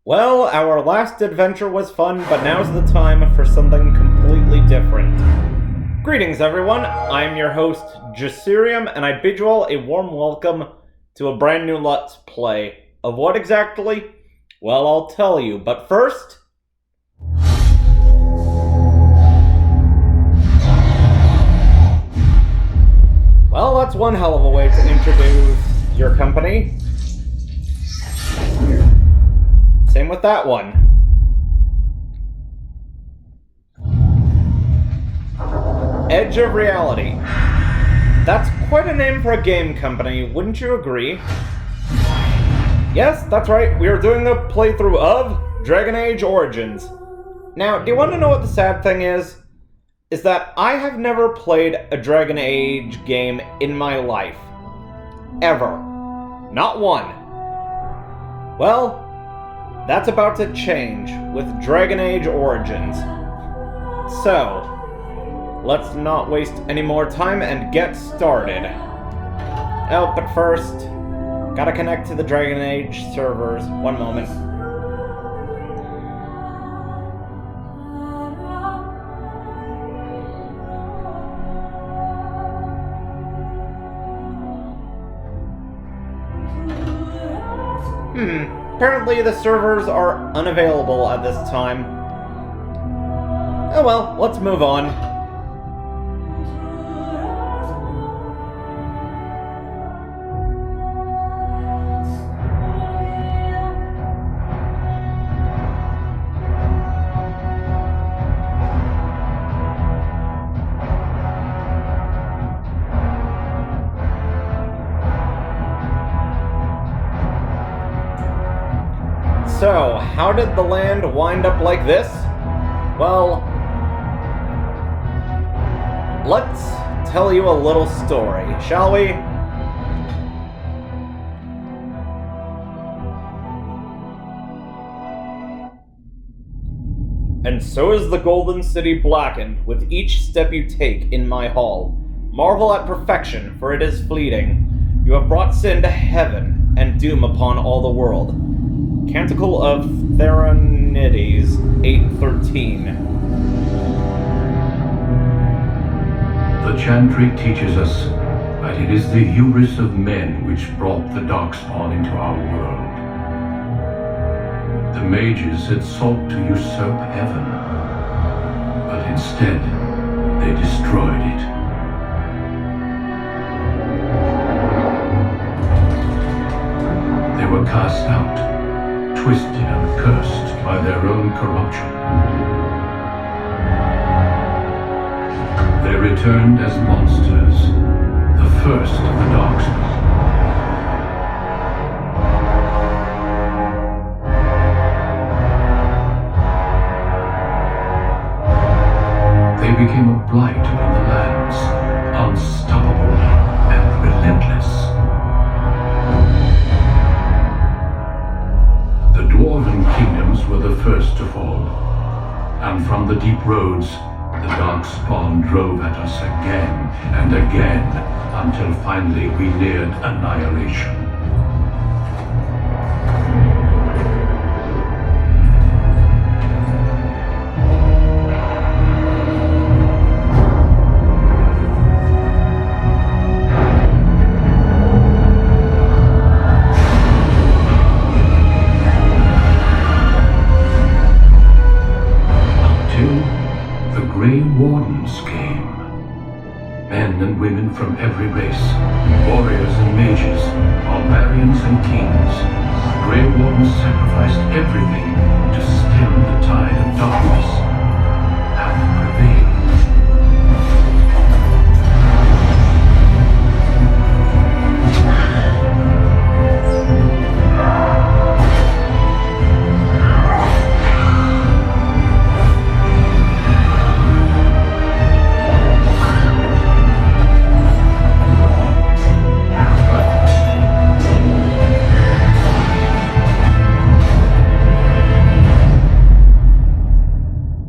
Well, our last adventure was fun, but now's the time for something completely different. Greetings, everyone. I'm your host, Jasurium, and I bid you all a warm welcome to a brand new Let's Play. Of what exactly? Well, I'll tell you, but first... Well, that's one hell of a way to introduce your company. Same with that one. Edge of Reality. That's quite a name for a game company, wouldn't you agree? Yes, that's right, we are doing a playthrough of Dragon Age Origins. Now, do you want to know what the sad thing is? Is that I have never played a Dragon Age game in my life. Ever. Not one. Well, that's about to change with Dragon Age Origins. So, let's not waste any more time and get started. Oh, but first, gotta connect to the Dragon Age servers. One moment. Apparently the servers are unavailable at this time. Oh well, let's move on. So, how did the land wind up like this? Well, let's tell you a little story, shall we? And so is the Golden City blackened with each step you take in my hall. Marvel at perfection, for it is fleeting. You have brought sin to heaven and doom upon all the world. Canticle of Theronides 8:13. The Chantry teaches us that it is the hubris of men which brought the Darkspawn into our world. The mages had sought to usurp heaven, but instead they destroyed it. They were cast out, twisted and cursed by their own corruption. They returned as monsters, the first of the Darkspawn. They became a blight upon the lands, unstoppable and relentless. The Dwarven kingdoms were the first to fall, and from the deep roads, the Darkspawn drove at us again and again, until finally we neared annihilation. Women from every race, warriors and mages, barbarians and kings. The Grey Wardens sacrificed everything to stem the tide of darkness and prevail.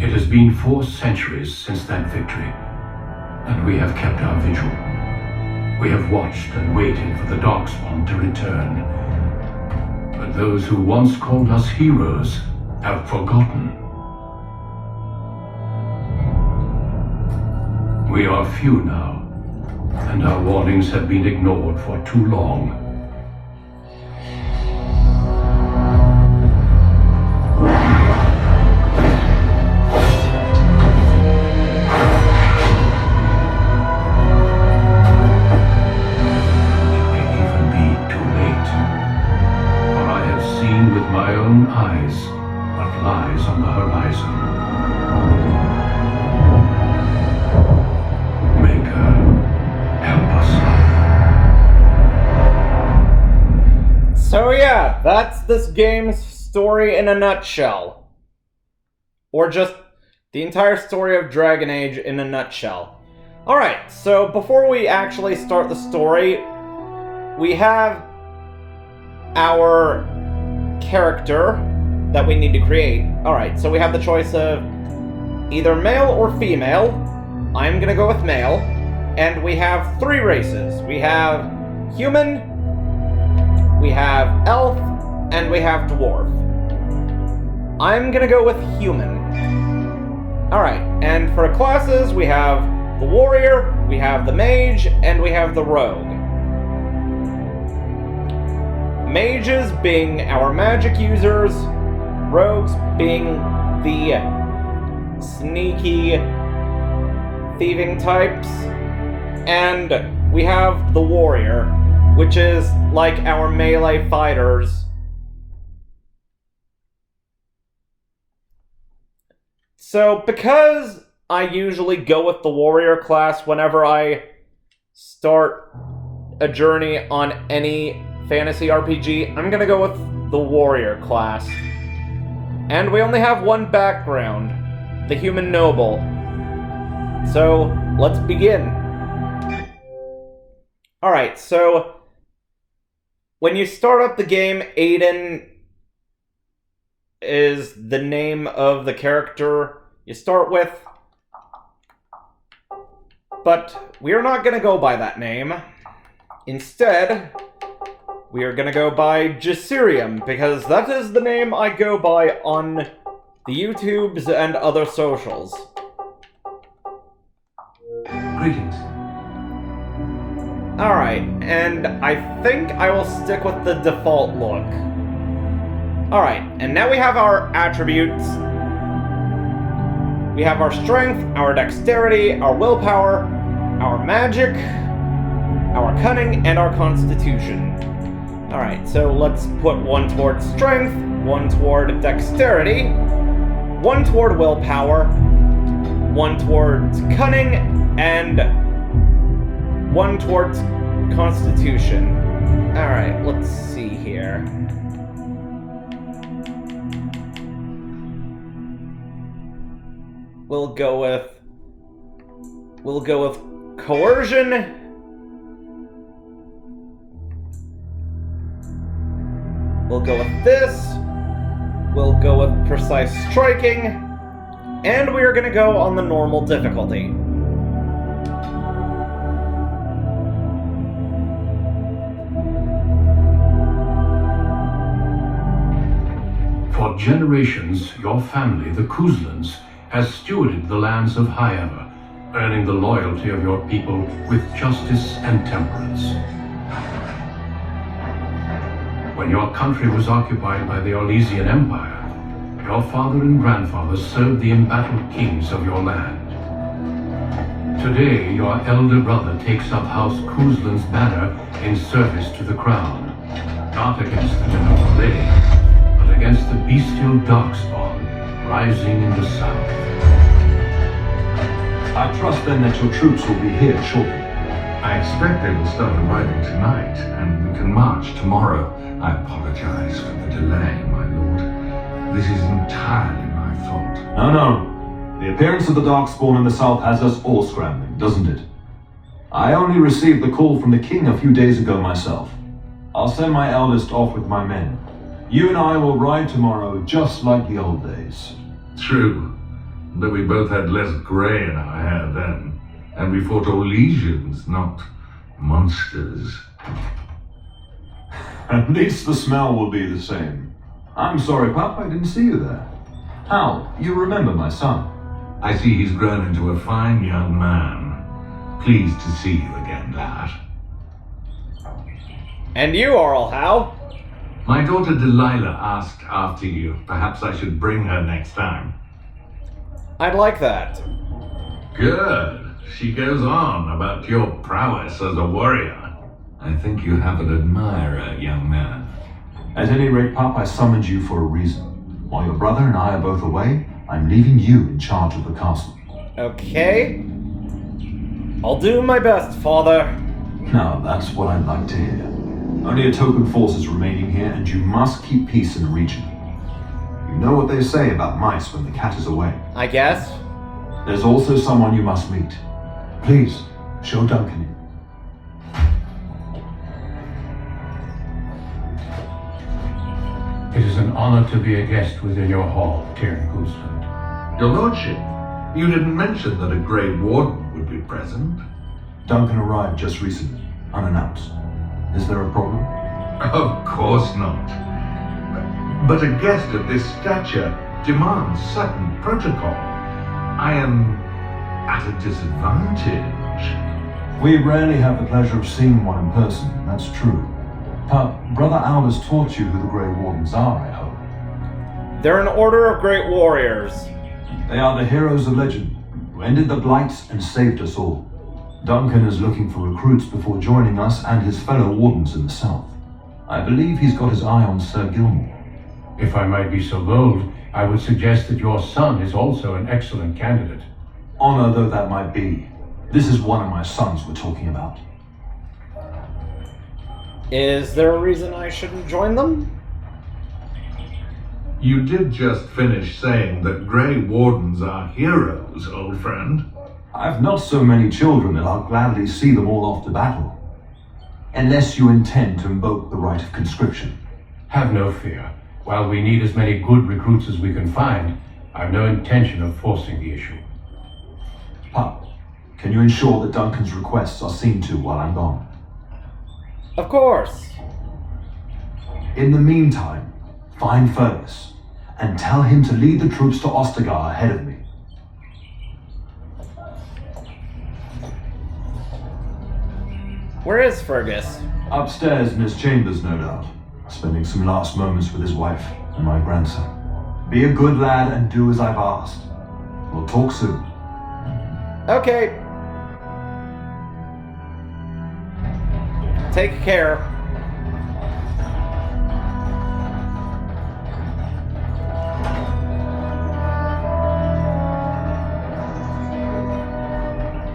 It's been 4 centuries since that victory, and we have kept our vigil. We have watched and waited for the Darkspawn to return. But and those who once called us heroes have forgotten. We are few now, and our warnings have been ignored for too long. With my own eyes what lies on the horizon. Maker, help us. So yeah, that's this game's story in a nutshell. Or just the entire story of Dragon Age in a nutshell. Alright, so before we actually start the story, we have our character that we need to create. Alright, so we have the choice of either male or female. I'm gonna go with male. And we have 3 races. We have human, we have elf, and we have dwarf. I'm gonna go with human. Alright, and for classes, we have the warrior, we have the mage, and we have the rogue. Mages being our magic users, rogues being the sneaky thieving types, and we have the warrior, which is like our melee fighters. So because I usually go with the warrior class whenever I start a journey on any fantasy RPG, I'm gonna go with the warrior class. And we only have one background, the human noble. So, let's begin. Alright, so when you start up the game, Aiden is the name of the character you start with. But we are not gonna go by that name. Instead, we are gonna go by Jasirium, because that is the name I go by on the YouTubes and other socials. Greetings. Alright, and I think I will stick with the default look. Alright, and now we have our attributes. We have our strength, our dexterity, our willpower, our magic, our cunning, and our constitution. Alright, so let's put 1 toward strength, 1 toward dexterity, 1 toward willpower, 1 towards cunning, and 1 towards constitution. Alright, let's see here. We'll go with coercion. We'll go with this. We'll go with precise striking. And we are going to go on the normal difficulty. For generations, your family, the Kuzlans, has stewarded the lands of Highever, earning the loyalty of your people with justice and temperance. When your country was occupied by the Orlesian Empire, your father and grandfather served the embattled kings of your land. Today, your elder brother takes up House Kuzlan's banner in service to the crown, not against the General Lady, but against the bestial Darkspawn rising in the south. I trust then that your troops will be here shortly. I expect they will start arriving tonight, and we can march tomorrow. I apologize for the delay, my lord. This is entirely my fault. No. The appearance of the Darkspawn in the south has us all scrambling, doesn't it? I only received the call from the king a few days ago myself. I'll send my eldest off with my men. You and I will ride tomorrow just like the old days. True, but we both had less grey in our hair then, and we fought Orlesians, not monsters. At least the smell will be the same. I'm sorry, Pup, I didn't see you there. Hal, you remember my son? I see he's grown into a fine young man. Pleased to see you again, lad. And you, Oral Hal? My daughter Delilah asked after you. Perhaps I should bring her next time. I'd like that. Good. She goes on about your prowess as a warrior. I think you have an admirer, young man. At any rate, Pup, I summoned you for a reason. While your brother and I are both away, I'm leaving you in charge of the castle. Okay. I'll do my best, Father. Now, that's what I'd like to hear. Only a token force is remaining here, and you must keep peace in the region. You know what they say about mice when the cat is away. I guess. There's also someone you must meet. Please, show Duncan in. It is an honor to be a guest within your hall, Tyrion Goosland. Your lordship, you didn't mention that a Grey Warden would be present. Duncan arrived just recently, unannounced. Is there a problem? Of course not. But a guest of this stature demands certain protocol. I am at a disadvantage. We rarely have the pleasure of seeing one in person, that's true. Pup, Brother Aldous taught you who the Grey Wardens are, I hope. They're an order of great warriors. They are the heroes of legend, who ended the Blights and saved us all. Duncan is looking for recruits before joining us and his fellow wardens in the south. I believe he's got his eye on Sir Gilmore. If I might be so bold, I would suggest that your son is also an excellent candidate. Honor though that might be, this is one of my sons we're talking about. Is there a reason I shouldn't join them? You did just finish saying that Grey Wardens are heroes, old friend. I've not so many children that I'll gladly see them all off to battle. Unless you intend to invoke the right of conscription. Have no fear. While we need as many good recruits as we can find, I've no intention of forcing the issue. Pup, can you ensure that Duncan's requests are seen to while I'm gone? Of course. In the meantime, find Fergus, and tell him to lead the troops to Ostagar ahead of me. Where is Fergus? Upstairs in his chambers, no doubt, spending some last moments with his wife and my grandson. Be a good lad and do as I've asked. We'll talk soon. Okay. Take care.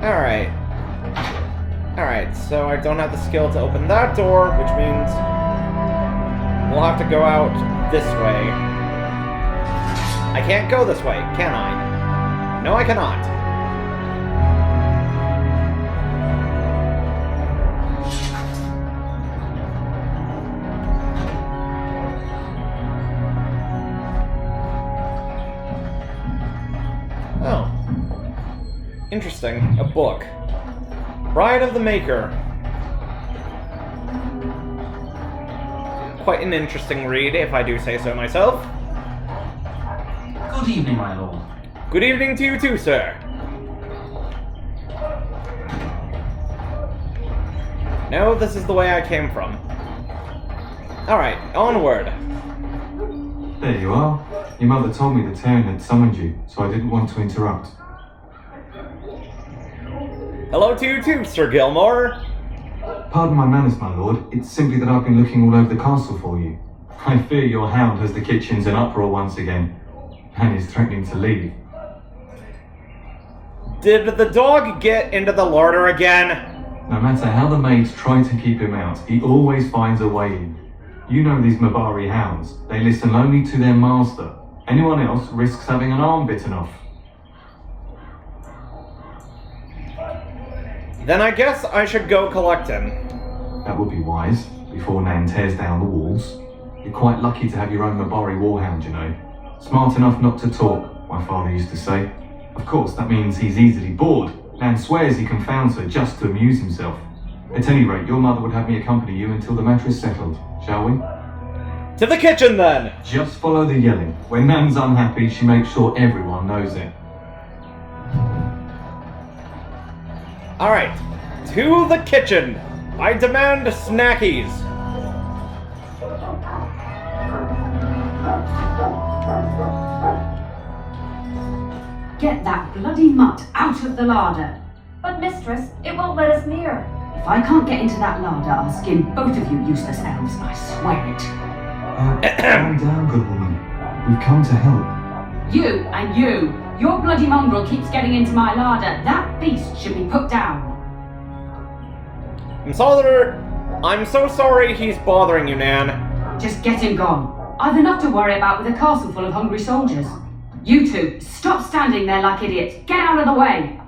Alright. Alright, so I don't have the skill to open that door, which means we'll have to go out this way. I can't go this way, can I? No, I cannot. Oh. Interesting. A book. Bride of the Maker. Quite an interesting read, if I do say so myself. Good evening, my lord. Good evening to you too, sir. No, this is the way I came from. Alright, onward. There you are. Your mother told me that Tyrion had summoned you, so I didn't want to interrupt. Hello to you too, Sir Gilmore. Pardon my manners, my lord. It's simply that I've been looking all over the castle for you. I fear your hound has the kitchens in uproar once again, and is threatening to leave. Did the dog get into the larder again? No matter how the maids try to keep him out, he always finds a way in. You know these Mabari hounds. They listen only to their master. Anyone else risks having an arm bitten off. Then I guess I should go collect him. That would be wise, before Nan tears down the walls. You're quite lucky to have your own Mabari warhound, you know. Smart enough not to talk, my father used to say. Of course, that means he's easily bored. Nan swears he confounds her just to amuse himself. At any rate, your mother would have me accompany you until the matter is settled. shall we? To the kitchen, then! Just follow the yelling. When Nan's unhappy, she makes sure everyone knows it. Alright, to the kitchen! I demand snackies! Get that bloody mutt out of the larder. But mistress, it won't let us near. If I can't get into that larder, I'll skin both of you useless elves, I swear it. Calm down, good woman. We've come to help. You and you! Your bloody mongrel keeps getting into my larder. That beast should be put down. I'm so sorry he's bothering you, Nan. Just get him gone. I've enough to worry about with a castle full of hungry soldiers. You two, stop standing there like idiots. Get out of the way!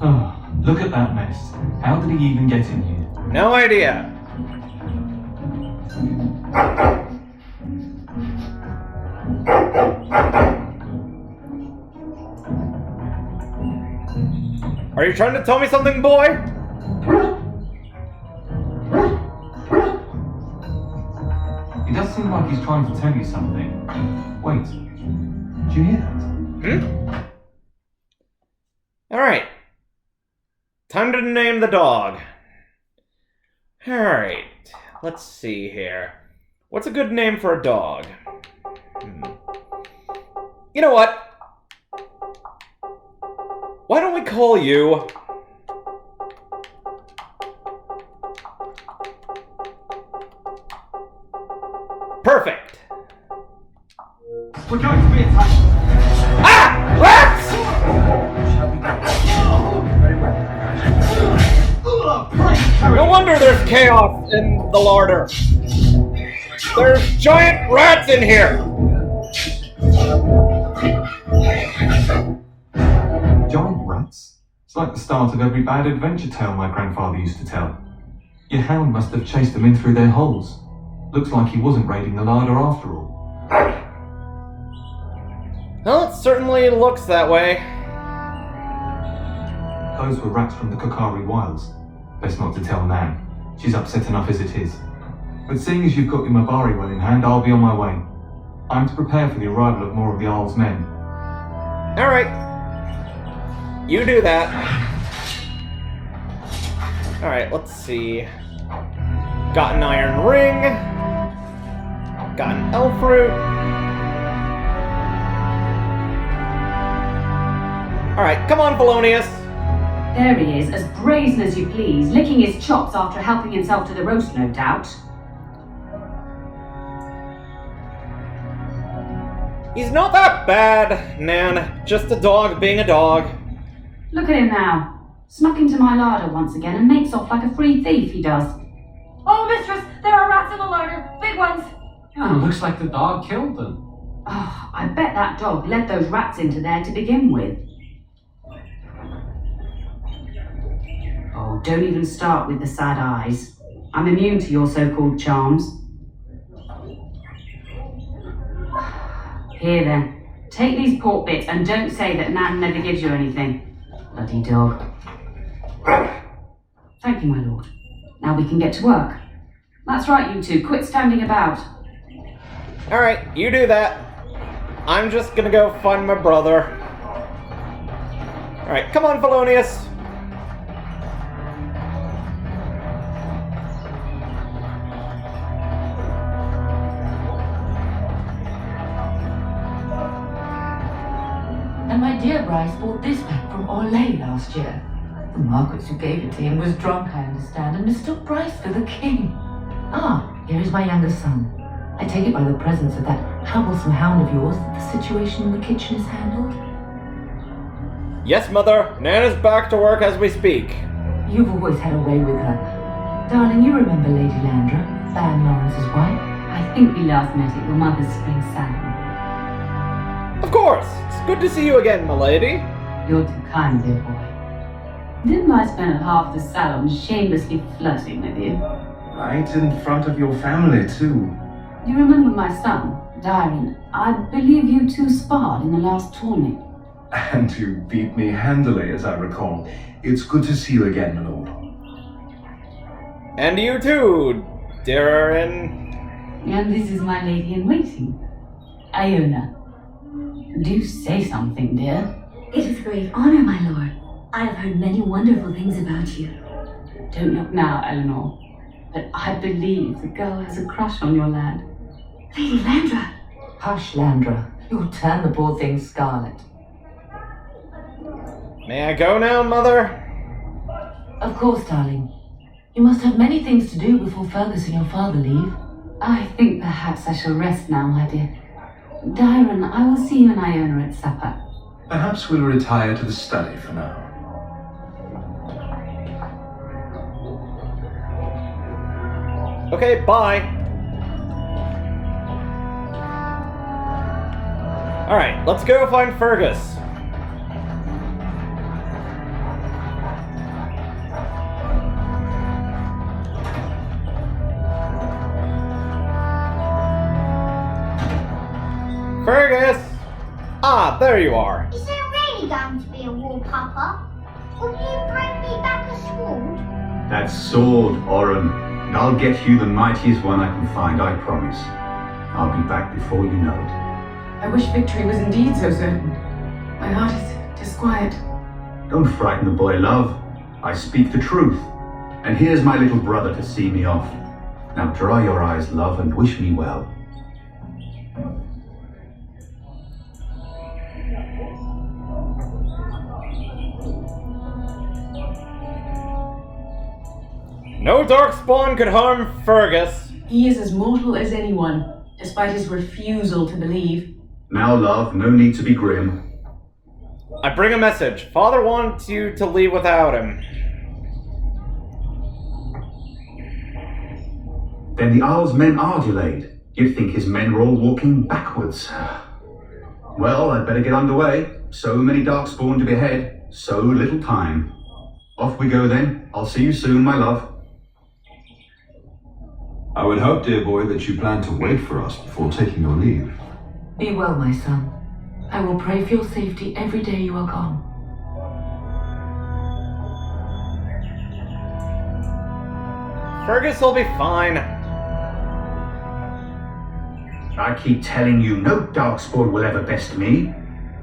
Oh, look at that mess. How did he even get in here? No idea. Are you trying to tell me something, boy? He does seem like he's trying to tell you something. Wait, did you hear that? Alright. Time to name the dog. Alright, let's see here. What's a good name for a dog? You know what? Why don't we call you... Perfect! We're going to be attacked! Ah! Rats! No wonder there's chaos in the larder. There's giant rats in here! Giant rats? It's like the start of every bad adventure tale my grandfather used to tell. Your hound must have chased them in through their holes. Looks like he wasn't raiding the larder after all. Well, it certainly looks that way. Those were rats from the Kokari Wilds. Best not to tell Nan. She's upset enough as it is. But seeing as you've got your Mabari well in hand, I'll be on my way. I'm to prepare for the arrival of more of the Isle's men. Alright. You do that. Alright, let's see. Got an iron ring. Got an elf root. Alright, come on, Polonius. There he is, as brazen as you please, licking his chops after helping himself to the roast, no doubt. He's not that bad, Nan. Just a dog being a dog. Look at him now. Snuck into my larder once again and makes off like a free thief, he does. Oh, mistress, there are rats in the larder. Big ones. Yeah, looks like the dog killed them. Oh, I bet that dog led those rats into there to begin with. Oh, don't even start with the sad eyes. I'm immune to your so-called charms. Here then, take these pork bits and don't say that Nan never gives you anything. Bloody dog. Thank you, my lord. Now we can get to work. That's right, you two. Quit standing about. Alright, you do that. I'm just gonna go find my brother. Alright, come on, Polonius. And my dear Bryce bought this back from Orlais last year. The Marquis who gave it to him was drunk, I understand, and mistook Bryce for the king. Ah, here is my younger son. I take it by the presence of that troublesome hound of yours that the situation in the kitchen is handled? Yes, Mother. Nan is back to work as we speak. You've always had a way with her. Darling, you remember Lady Landra, Ban Lawrence's wife? I think we last met at your mother's spring salon. Of course. It's good to see you again, milady. You're too kind, dear boy. Didn't I spend half the salon shamelessly flirting with you? Right in front of your family, too. You remember my son, Dyron? I believe you two sparred in the last tourney. And you beat me handily, as I recall. It's good to see you again, my lord. And you too, Darren. And this is my lady-in-waiting, Iona. Do say something, dear. It is a great honor, my lord. I have heard many wonderful things about you. Don't look now, Eleanor. But I believe the girl has a crush on your lad. Lady Landra! Hush, Landra. You'll turn the poor thing scarlet. May I go now, Mother? Of course, darling. You must have many things to do before Fergus and your father leave. I think perhaps I shall rest now, my dear. Dyron, I will see you and Iona at supper. Perhaps we'll retire to the study for now. Okay, bye. Alright, let's go find Fergus. Fergus! Ah, there you are. Is there really going to be a war, Papa? Will you bring me back a sword? That sword, Oren. And I'll get you the mightiest one I can find, I promise. I'll be back before you know it. I wish victory was indeed so certain. My heart is disquiet. Don't frighten the boy, love. I speak the truth. And here's my little brother to see me off. Now dry your eyes, love, and wish me well. No Darkspawn could harm Fergus. He is as mortal as anyone, despite his refusal to believe. Now, love, no need to be grim. I bring a message. Father wants you to leave without him. Then the Isle's men are delayed. You'd think his men were all walking backwards. Well, I'd better get underway. So many Darkspawn to behead, so little time. Off we go then. I'll see you soon, my love. I would hope, dear boy, that you plan to wait for us before taking your leave. Be well, my son. I will pray for your safety every day you are gone. Fergus will be fine. I keep telling you, no Darkspawn will ever best me.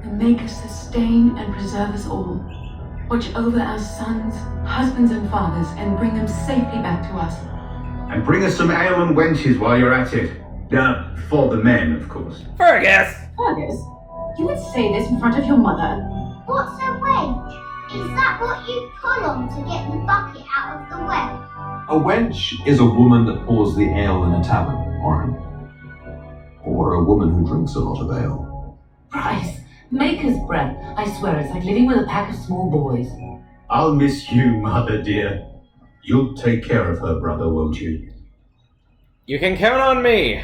The Maker sustain and preserve us all. Watch over our sons, husbands and fathers, and bring them safely back to us. And bring us some ale and wenches while you're at it. For the men, of course. Fergus! Fergus, you would say this in front of your mother. What's a wench? Is that what you pull on to get the bucket out of the well? A wench is a woman that pours the ale in a tavern, Oren. Or a woman who drinks a lot of ale. Bryce, Maker's breath. I swear it's like living with a pack of small boys. I'll miss you, mother dear. You'll take care of her, brother, won't you? You can count on me.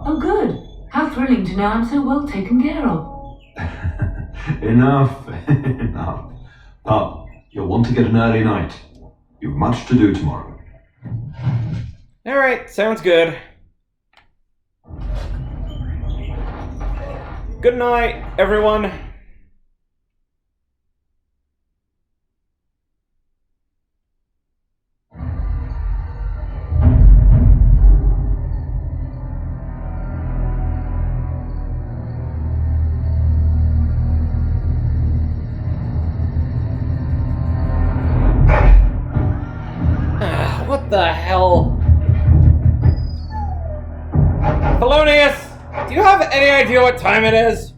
Oh, good. How thrilling to know I'm so well taken care of. Enough, enough. Pup, you'll want to get an early night. You've much to do tomorrow. Alright, sounds good. Good night, everyone. What the hell? Polonius, do you have any idea what time it is?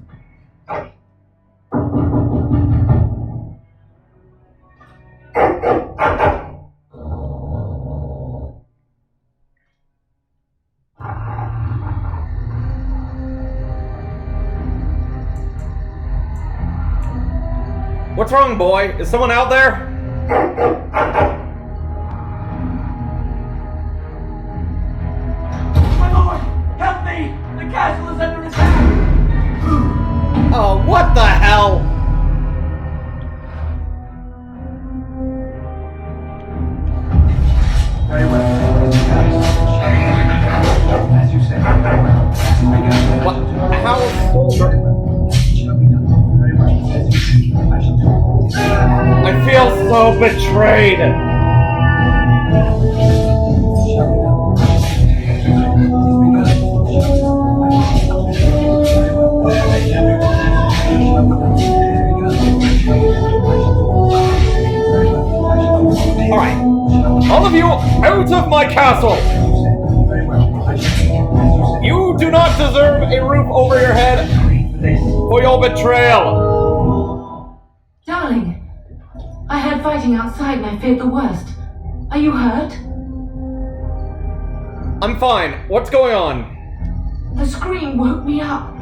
What's wrong, boy? Is someone out there? The castle is under attack! Oh, what the hell? feel betrayed. Alright, all of you out of my castle! You do not deserve a roof over your head for your betrayal! Darling, I heard fighting outside and I feared the worst. Are you hurt? I'm fine. What's going on? The scream woke me up.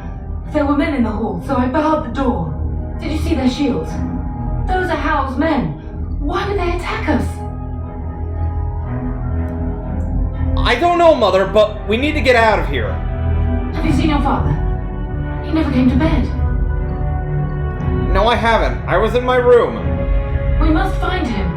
There were men in the hall, so I barred the door. Did you see their shields? Those are Hal's men. Why would they attack us? I don't know, Mother, but we need to get out of here. Have you seen your father? He never came to bed. No, I haven't. I was in my room. We must find him.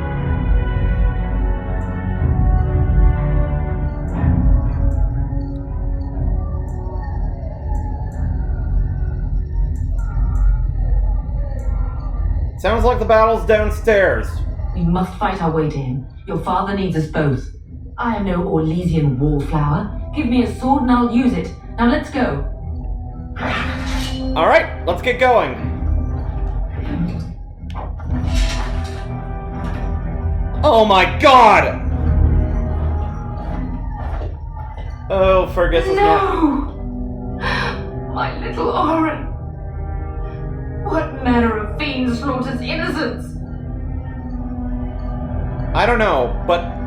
Sounds like the battle's downstairs. We must fight our way to him. Your father needs us both. I am no Orlesian wallflower. Give me a sword and I'll use it. Now let's go. Alright, let's get going. Oh my god! Oh, Fergus is not... My little Oren! What manner of fiend slaughters innocents? I don't know, but...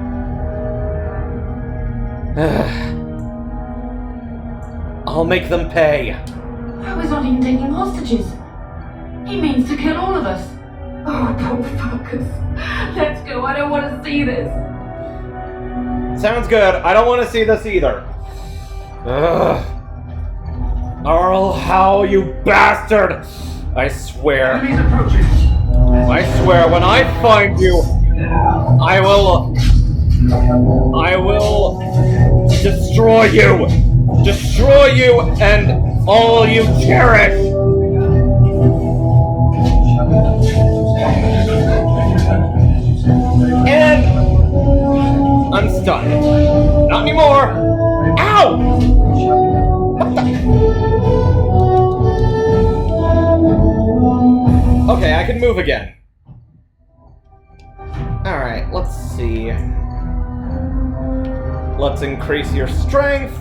I'll make them pay. I was not even taking hostages. He means to kill all of us. Oh, poor fuckers. Let's go, I don't want to see this. Sounds good. I don't want to see this either. Ugh. Arl, how you bastard! I swear. I swear, when I find you, I will destroy you! Destroy you and all you cherish! And I'm stunned. Not anymore! Ow! What the? Okay, I can move again. Alright, let's see. Let's increase your strength,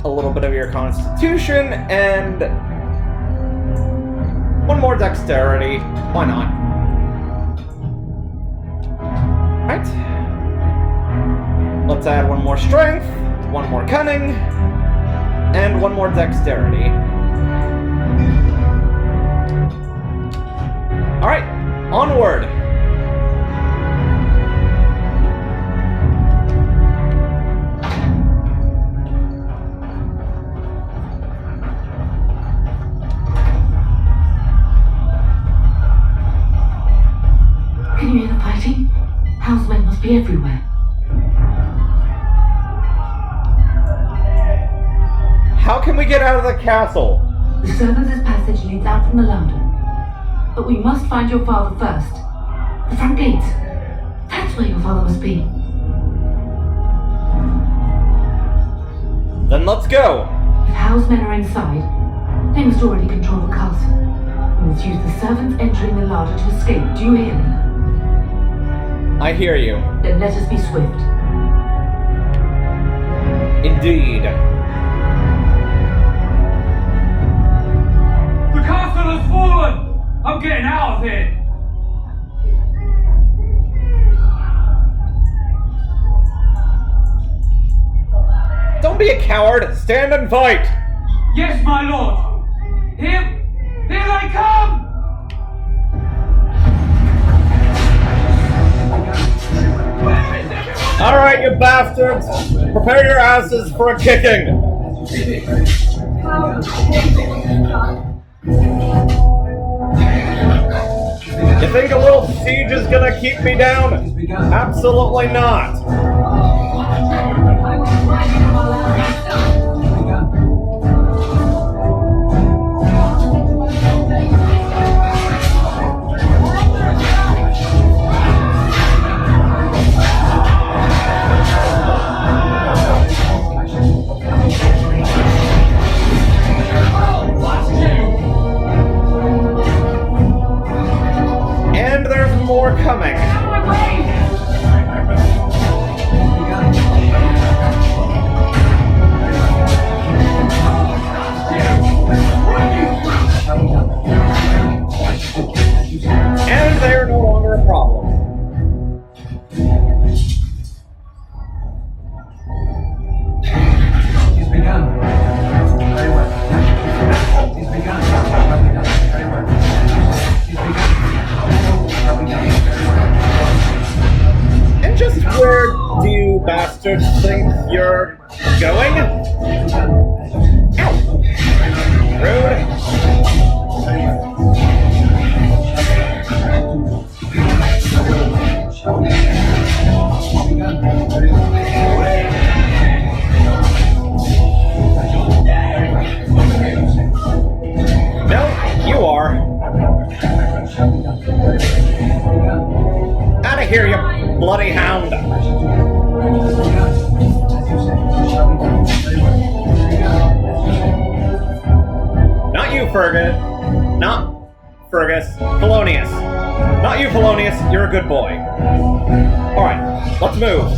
a little bit of your constitution, and one more dexterity. Why not? Right. Let's add one more strength, one more cunning, and one more dexterity. Alright, onward! Can you hear the fighting? Hal's men must be everywhere. How can we get out of the castle? The servants' passage leads out from the larder. But we must find your father first. The front gates. That's where your father must be. Then let's go. If Hal's men are inside, they must already control the castle. We must use the servants entering the larder to escape. Do you hear me? I hear you. Then let us be swift. Indeed. The castle has fallen! I'm getting out of here! Don't be a coward! Stand and fight! Yes, my lord! Here they come! Alright, you bastards! Prepare your asses for a kicking! You think a little siege is gonna keep me down? Absolutely not! bastards think you're going? Ow! Rude. No, you are. Out of here, you bloody hound. Not you, Fergus. Not Fergus. Polonius. Not you, Polonius. You're a good boy. Alright, let's move.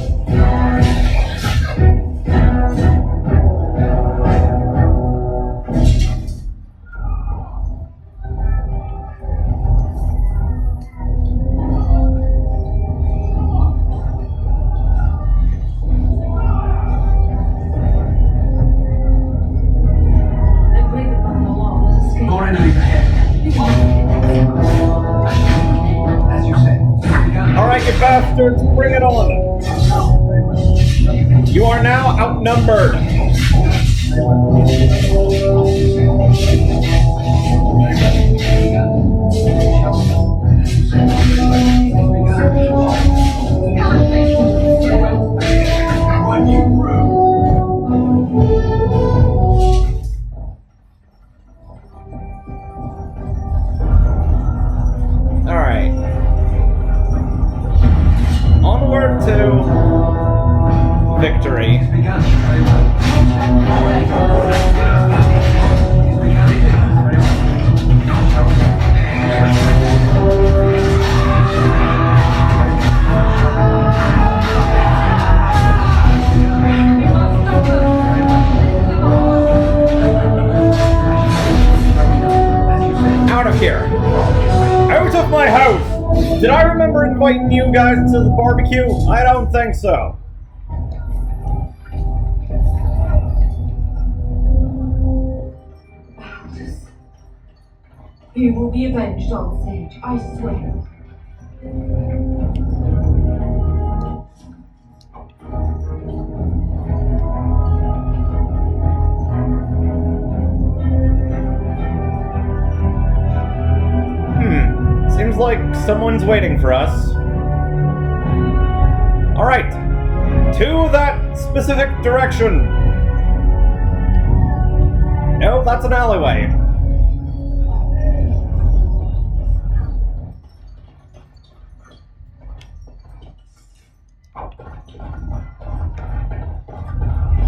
More enemies ahead. As you say. Alright, you bastards, bring it on! You are now outnumbered! Alright. Onward to victory. Out of here. Out of my house! Did I remember inviting you guys to the barbecue? I don't think so. You will be avenged on Sage, I swear. Seems like someone's waiting for us. Alright. To that specific direction. No, that's an alleyway.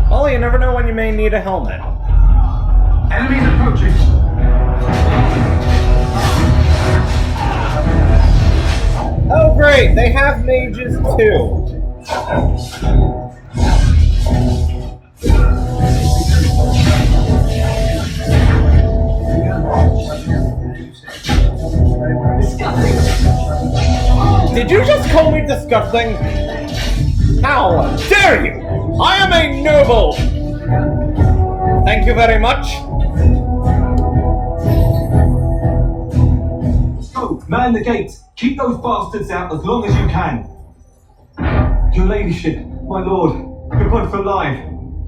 Well, you never know when you may need a helmet. Enemies approaching. Oh great, they have mages too. Did you just call me disgusting? How dare you! I am a noble! Thank you very much. Go, man the gate. Keep those bastards out as long as you can. Your ladyship, my lord, you're both alive.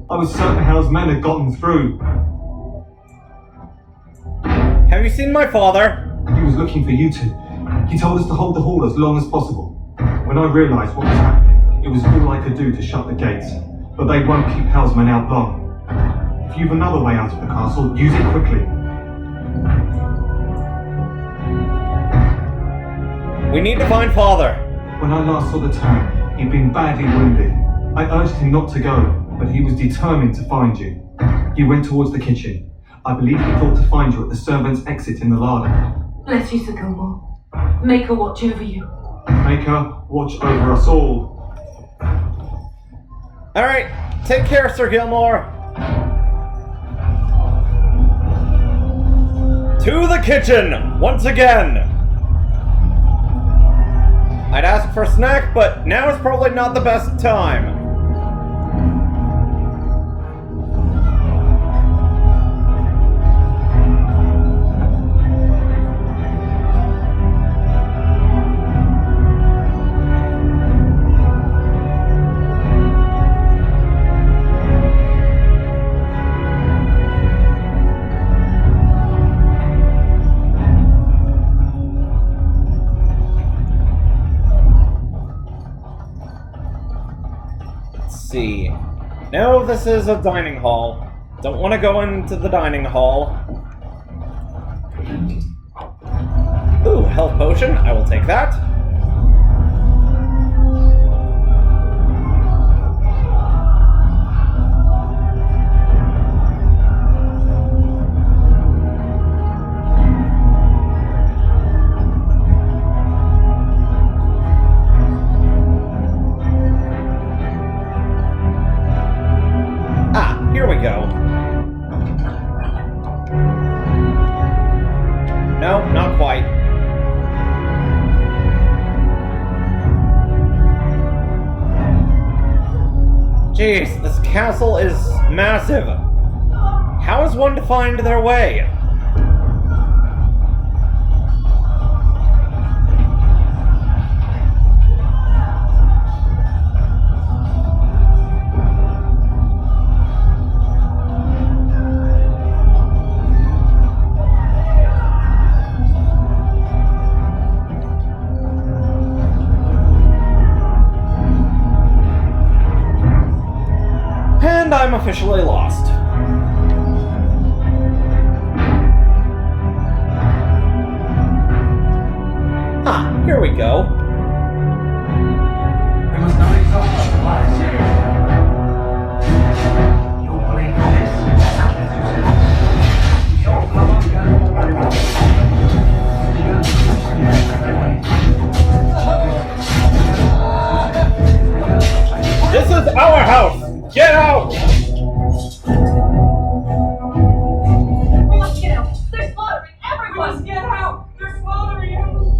I was certain Hal's men had gotten through. Have you seen my father? He was looking for you two. He told us to hold the hall as long as possible. When I realised what was happening, it was all I could do to shut the gates. But they won't keep Hal's men out long. If you've another way out of the castle, use it quickly. We need to find father. When I last saw the town, he'd been badly wounded. I urged him not to go, but he was determined to find you. He went towards the kitchen. I believe he thought to find you at the servants' exit in the larder. Bless you, Sir Gilmore. Make her watch over you. Make her watch over us all. Alright, take care, Sir Gilmore. To the kitchen, once again. I'd ask for a snack, but now is probably not the best time. No, this is a dining hall. Don't want to go into the dining hall. Ooh, health potion. I will take that. Here we go. No, not quite. Jeez, this castle is massive. How is one to find their way? And I'm officially lost. Ah, here we go. We must not exhaust our supplies here. You'll believe this, as you said. Your This is our house! Get out! We must get out! They're slaughtering everyone! We must get out! They're slaughtering everyone!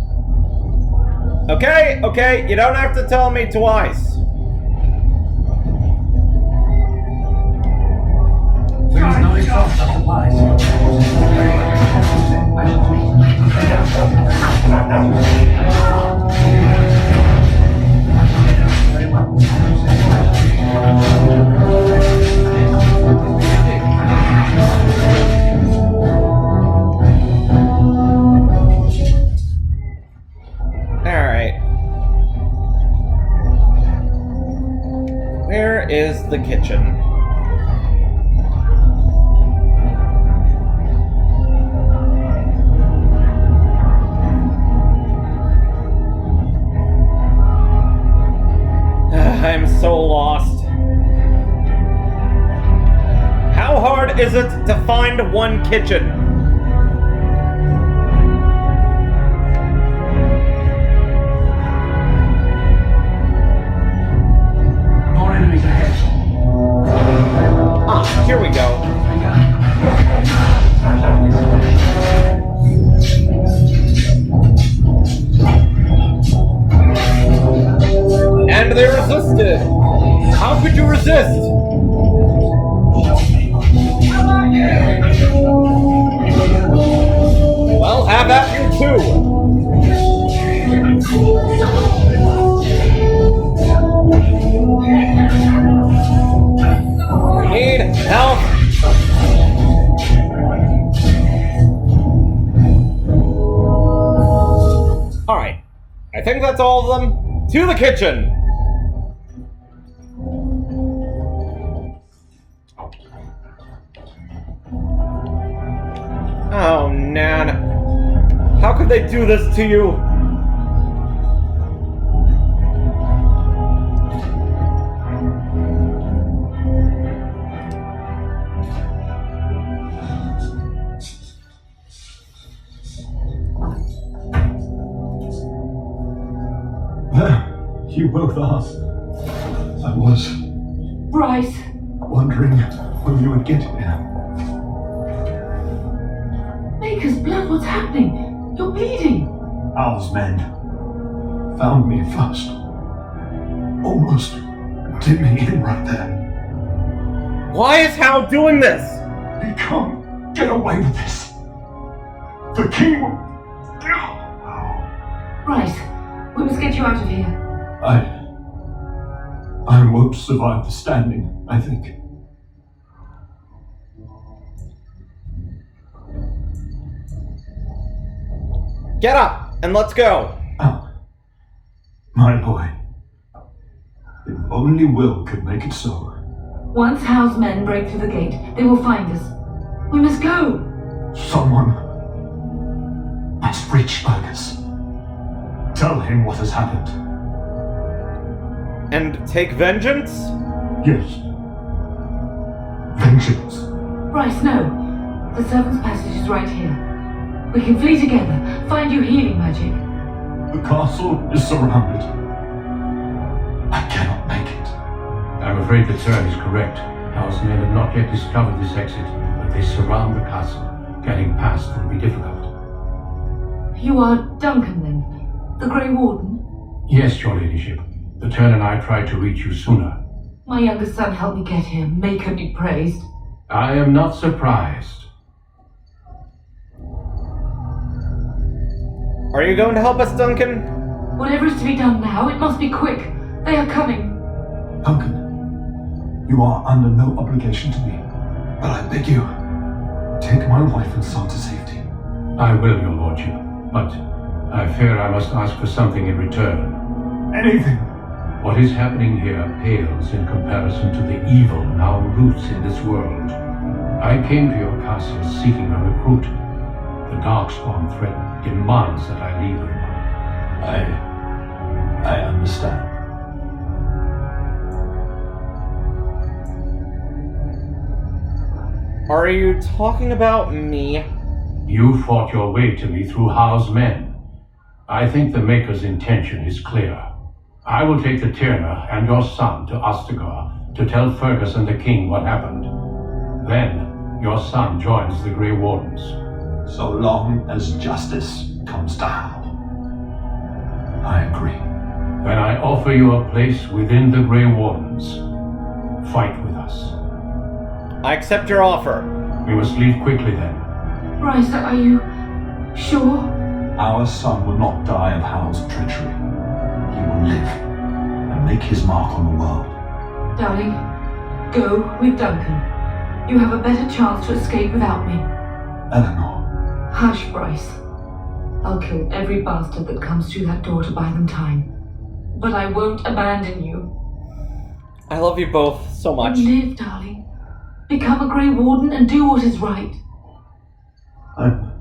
Okay, you don't have to tell me twice. We must not exhaust our supplies. Alright. Where is the kitchen? I'm so lost. How hard is it to find one kitchen? More enemies ahead. Ah, here we go. And they resisted! How could you resist? Well, have at you too! We need help! Alright, I think that's all of them. To the kitchen! Oh, Nan. How could they do this to you? There, you both are. I was Bryce! wondering when you would get here. Maker's blood, what's happening? You're bleeding! Al's men found me first. Almost did me in right there. Why is Hal doing this? He can't get away with this. The king will... Bryce, we must get you out of here. I won't survive the standing, I think. Get up, and let's go. Al, my boy. If only Will could make it so. Once Howe's men break through the gate, they will find us. We must go! Someone must reach Fergus. Tell him what has happened. And take vengeance? Yes. Vengeance. Bryce, no. The servant's passage is right here. We can flee together, find you healing magic. The castle is surrounded. I cannot make it. I'm afraid the turn is correct. House men have not yet discovered this exit, but they surround the castle. Getting past will be difficult. You are Duncan, then? The Grey Warden? Yes, your ladyship. The turn and I tried to reach you sooner. My youngest son helped me get here. May her be praised. I am not surprised. Are you going to help us, Duncan? Whatever is to be done now, it must be quick. They are coming. Duncan, you are under no obligation to me, but I beg you, take my wife and son to safety. I will, your lordship, but I fear I must ask for something in return. Anything. What is happening here pales in comparison to the evil now roots in this world. I came to your castle seeking a recruit. The Darkspawn threat demands that I leave them. I understand. Are you talking about me? You fought your way to me through Howe's men. I think the Maker's intention is clear. I will take the Tyrna and your son to Ostagar to tell Fergus and the king what happened. Then, your son joins the Grey Wardens. So long as justice comes to Howe. I agree. Then I offer you a place within the Grey Wardens. Fight with us. I accept your offer. We must leave quickly then. Bryce, are you sure? Our son will not die of Howe's treachery. He will live and make his mark on the world. Darling, go with Duncan. You have a better chance to escape without me. Eleanor. Hush, Bryce. I'll kill every bastard that comes through that door to buy them time. But I won't abandon you. I love you both so much. Live, darling. Become a Grey Warden and do what is right. I'm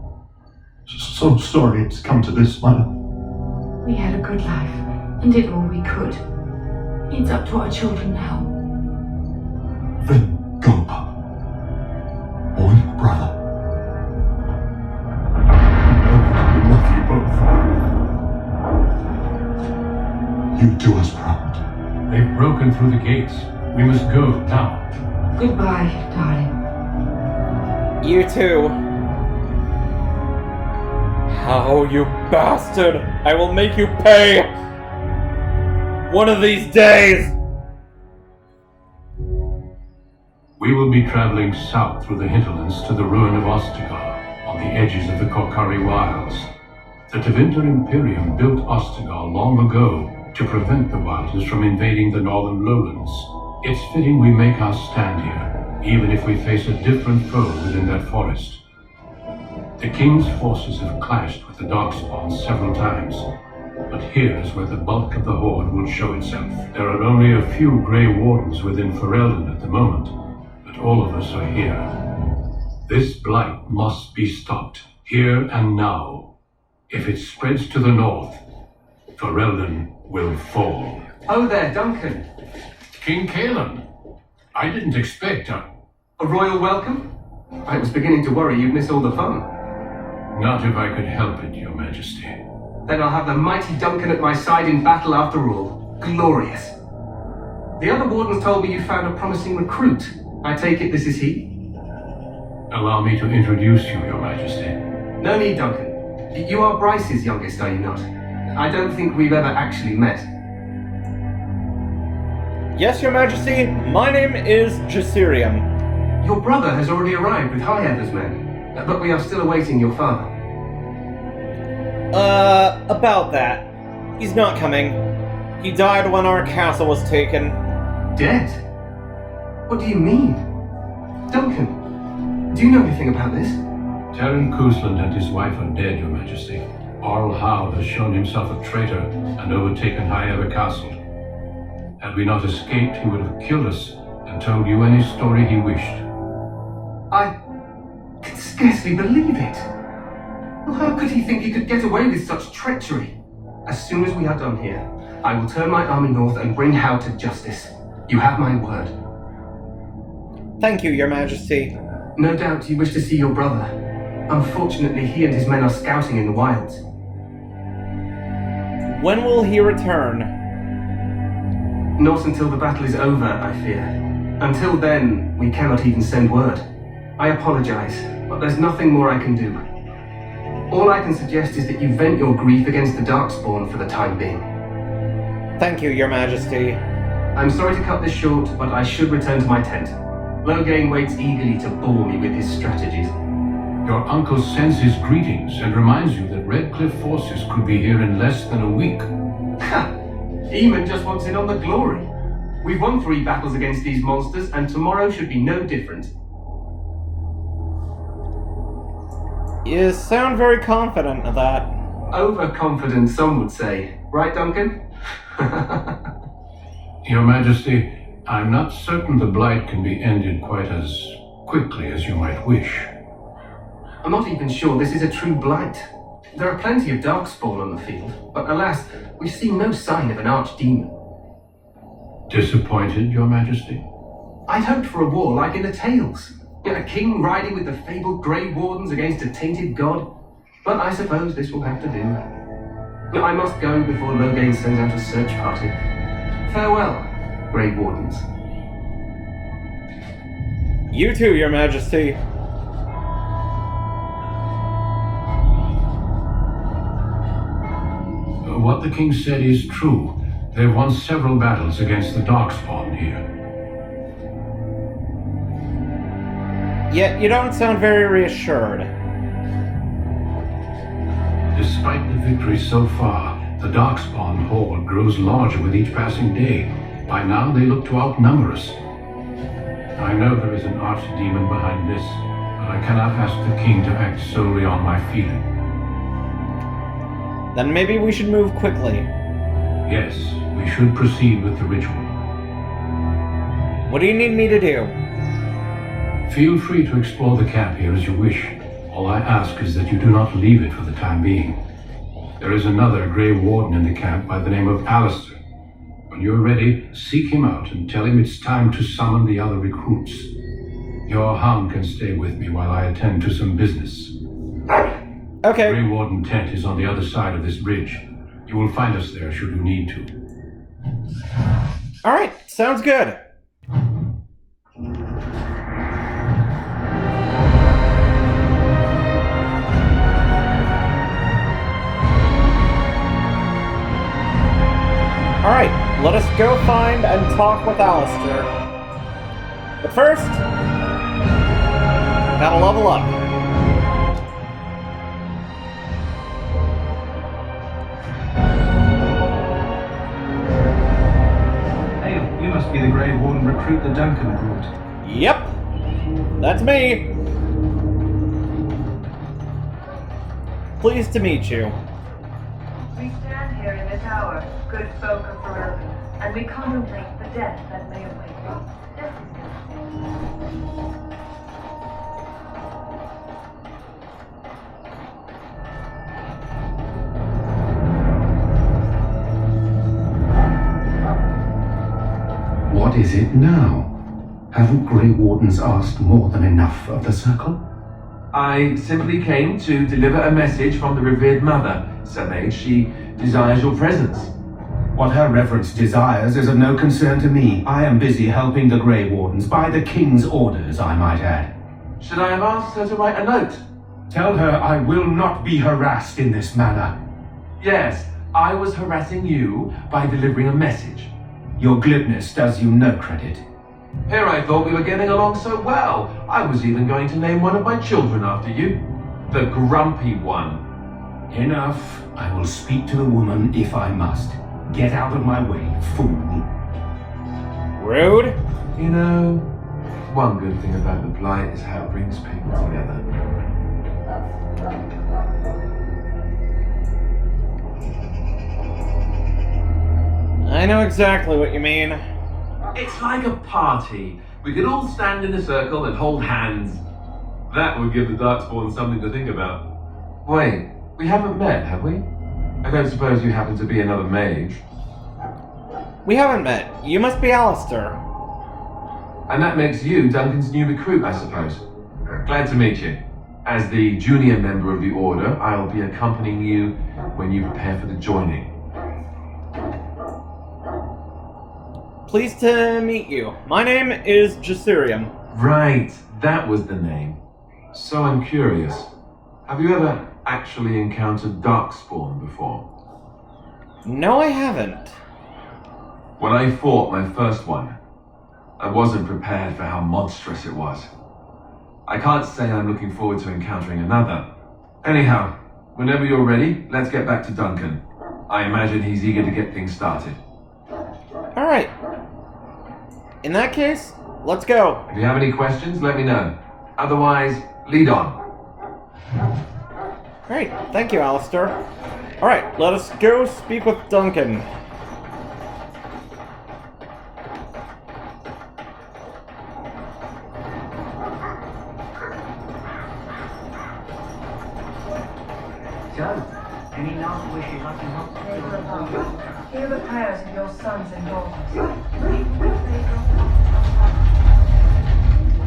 so sorry it's come to this, my love. We had a good life and did all we could. It's up to our children now. Then go, Papa. Or your brother. I love you both. You do us proud. They've broken through the gates. We must go now. Goodbye, darling. You too. How, you bastard! I will make you pay! One of these days! We will be traveling south through the hinterlands to the ruin of Ostagar, on the edges of the Korcari Wilds. The Tevinter Imperium built Ostagar long ago to prevent the Wilders from invading the northern lowlands. It's fitting we make our stand here, even if we face a different foe within that forest. The King's forces have clashed with the Darkspawn several times, but here's where the bulk of the Horde will show itself. There are only a few Grey Wardens within Ferelden at the moment, but all of us are here. This blight must be stopped, here and now. If it spreads to the north, Ferelden will fall. Oh there, Duncan. King Cailan, I didn't expect a royal welcome? I was beginning to worry you'd miss all the fun. Not if I could help it, your majesty. Then I'll have the mighty Duncan at my side in battle after all. Glorious. The other wardens told me you found a promising recruit. I take it this is he? Allow me to introduce you, your majesty. No need, Duncan. You are Bryce's youngest, are you not? I don't think we've ever actually met. Yes, your majesty. My name is Jasirium. Your brother has already arrived with Highheather's men, but we are still awaiting your father. About that. He's not coming. He died when our castle was taken. Dead? What do you mean? Duncan, do you know anything about this? Terran Cousland and his wife are dead, your majesty. Arl Howe has shown himself a traitor and overtaken Highheather Castle. Had we not escaped, he would have killed us and and told you any story he wished. I can scarcely believe it. Well, how could he think he could get away with such treachery? As soon as we are done here, I will turn my army north and bring Hao to justice. You have my word. Thank you, Your Majesty. No doubt you wish to see your brother. Unfortunately, he and his men are scouting in the wilds. When will he return? Not until the battle is over, I fear. Until then, we cannot even send word. I apologize, but there's nothing more I can do. All I can suggest is that you vent your grief against the Darkspawn for the time being. Thank you, Your Majesty. I'm sorry to cut this short, but I should return to my tent. Logain waits eagerly to bore me with his strategies. Your uncle sends his greetings and reminds you that Redcliffe forces could be here in less than a week. Ha! Eamon just wants in on the glory. We've won 3 battles against these monsters, and tomorrow should be no different. You sound very confident of that. Overconfident, some would say. Right, Duncan? Your Majesty, I'm not certain the Blight can be ended quite as quickly as you might wish. I'm not even sure this is a true blight. There are plenty of Darkspawn on the field, but alas, we've seen no sign of an archdemon. Disappointed, Your Majesty? I'd hoped for a war like in the tales. A king riding with the fabled Grey Wardens against a tainted god. But I suppose this will have to do. I must go before Logain sends out a search party. Farewell, Grey Wardens. You too, Your Majesty. What the king said is true. They've won several battles against the Darkspawn here. Yet you don't sound very reassured. Despite the victories so far, the Darkspawn horde grows larger with each passing day. By now they look to outnumber us. I know there is an archdemon behind this, but I cannot ask the king to act solely on my feeling. Then maybe we should move quickly. Yes, we should proceed with the ritual. What do you need me to do? Feel free to explore the camp here as you wish. All I ask is that you do not leave it for the time being. There is another Grey Warden in the camp by the name of Alistair. When you're ready, seek him out and tell him it's time to summon the other recruits. Your hound can stay with me while I attend to some business. Okay. The Grey Warden tent is on the other side of this bridge. You will find us there should you need to. Alright, sounds good. Alright, let us go find and talk with Alistair. But first, gotta level up. Hey, you must be the Grey Warden recruit that Duncan brought. Yep, that's me. Pleased to meet you. We stand here in this hour, good folk of Ferelden, and we contemplate the death that may await. What is it now? Haven't Grey Wardens asked more than enough of the Circle? I simply came to deliver a message from the revered mother, Sir Mage. She desires your presence. What her reverence desires is of no concern to me. I am busy helping the Grey Wardens, by the King's orders, I might add. Should I have asked her to write a note? Tell her I will not be harassed in this manner. Yes, I was harassing you by delivering a message. Your glibness does you no credit. Here I thought we were getting along so well. I was even going to name one of my children after you. The Grumpy One. Enough. I will speak to the woman if I must. Get out of my way, fool. Rude. You know, one good thing about the Blight is how it brings people together. I know exactly what you mean. It's like a party. We could all stand in a circle and hold hands. That would give the Darkspawn something to think about. Wait, we haven't met, have we? I don't suppose you happen to be another mage. We haven't met. You must be Alistair. And that makes you Duncan's new recruit, I suppose. Glad to meet you. As the junior member of the Order, I'll be accompanying you when you prepare for the joining. Pleased to meet you. My name is Jasurium. Right, that was the name. So I'm curious. Have you ever actually encountered Darkspawn before? No, I haven't. When I fought my first one, I wasn't prepared for how monstrous it was. I can't say I'm looking forward to encountering another. Anyhow, whenever you're ready, let's get back to Duncan. I imagine he's eager to get things started. Alright. In that case, let's go. If you have any questions, let me know. Otherwise, lead on. Great, thank you, Alistair. Alright, let us go speak with Duncan. So, any last wishes I can help? Hear the prayers of your sons and daughters.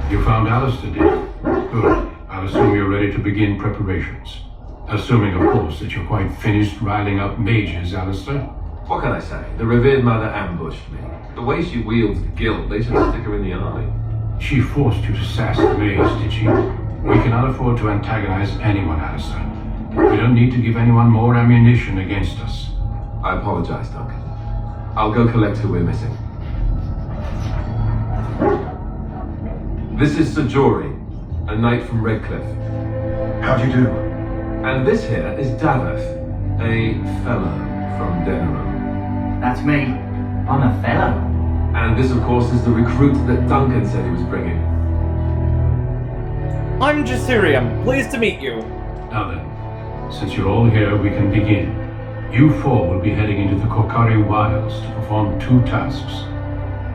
You found Alistair, dear? Good. I'll assume you're ready to begin preparations. Assuming, of course, that you're quite finished riling up mages, Alistair. What can I say? The revered mother ambushed me. The way she wields guilt, they should stick her in the army. She forced you to sass the mage, did she? We cannot afford to antagonize anyone, Alistair. We don't need to give anyone more ammunition against us. I apologize, Duncan. I'll go collect who we're missing. This is Sir Jory, a knight from Redcliffe. How do you do? And this here is Daveth, a fellow from Denerim. That's me. I'm a fellow. And this, of course, is the recruit that Duncan said he was bringing. I'm Jasurium. Pleased to meet you. Now then, since you're all here, we can begin. You four will be heading into the Korcari Wilds to perform 2 tasks.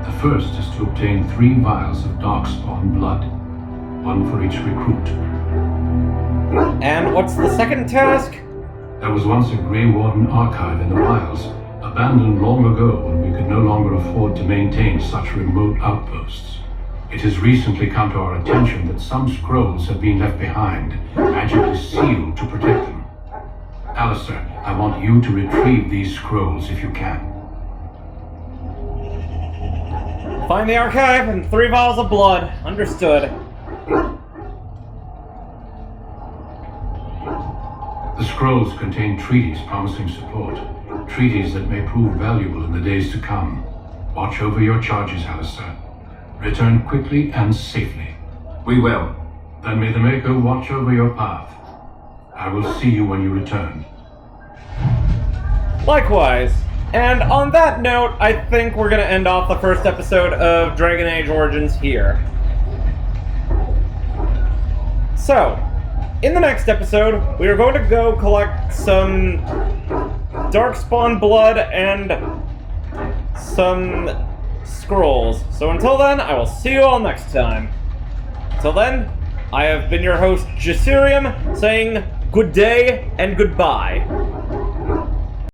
The first is to obtain 3 vials of Darkspawn blood, 1 for each recruit. And what's the second task? There was once a Grey Warden archive in the wilds, abandoned long ago when we could no longer afford to maintain such remote outposts. It has recently come to our attention that some scrolls have been left behind, magically sealed to protect them. Alistair, I want you to retrieve these scrolls if you can. Find the archive and 3 vials of blood. Understood. The scrolls contain treaties promising support. Treaties that may prove valuable in the days to come. Watch over your charges, Alistair. Return quickly and safely. We will. Then may the Maker watch over your path. I will see you when you return. Likewise. And on that note, I think we're going to end off the first episode of Dragon Age Origins here. So, in the next episode, we are going to go collect some Darkspawn blood and some scrolls. So until then, I will see you all next time. Until then, I have been your host, Jasurium, saying good day and goodbye.